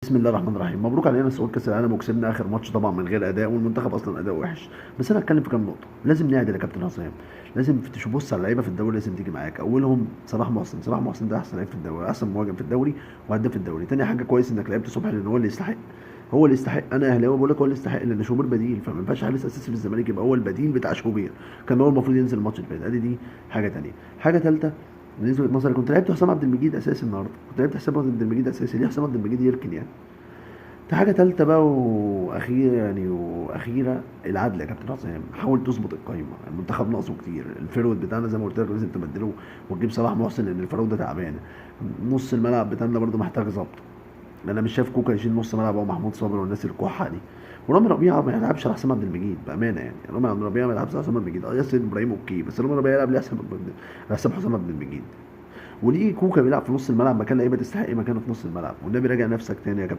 بسم الله الرحمن الرحيم. مبروك علينا صعود كاس العالم وكسبنا اخر ماتش طبعا من غير اداء، والمنتخب اصلا اداء وحش. بس انا هتكلم في كام نقطه لازم نعدل يا كابتن حسام. لازم تبص على اللعيبه في الدوري، لازم تيجي معاك. اولهم صلاح محسن. صلاح محسن ده احسن لعيب في الدوري، احسن مهاجم في الدوري وهداف الدوري. تاني حاجه كويس انك لعبت صبحي لان هو اللي يستحق. هو اللي يستحق. انا اهلاوي بقول لك هو اللي يستحق لان شوبير بديل، فما ينفعش حارس اساسي في الزمالك يبقى هو البديل بتاع شوبير. كان هو المفروض ينزل الماتش اللي فات. دي حاجه تانيه. حاجه ثالثه، بالنسبه لنظري كنت لعبت حسام عبد المجيد اساسي النهارده. كنت لعبت حسام عبد المجيد اساسي. ليه حسام عبد المجيد يركن يعني؟ في حاجة تالتة بقى وأخيرة يعني وأخيرة، العدل يا كابتن حسام. حاول تظبط القايمة. المنتخب ناقصه كتير. الفيرود بتاعنا زي ما قلت لك لازم تبدله وتجيب صلاح محسن لأن الفيرود ده تعبان. نص الملعب بتاعنا برضه محتاج ظبط. أنا مش شايف كوكا يشيل نص ملعب أو محمود صابر والناس الكحة دي. ورامي ربيعة ما يلعبش على حسام عبد المجيد بأمانة يعني. رامي ربيعة ما يلعبش على حسام عبد المجيد. ياسر إبراهيم أوكي، بس رامي ربيعة يلعب ليه على حساب حسام عبد المجيد. وليه كوكا بيلعب في نص الملعب مكان لعيبة تستحق مكانه في نص الملعب. والنبي راجع نفسك تاني يا كابتن.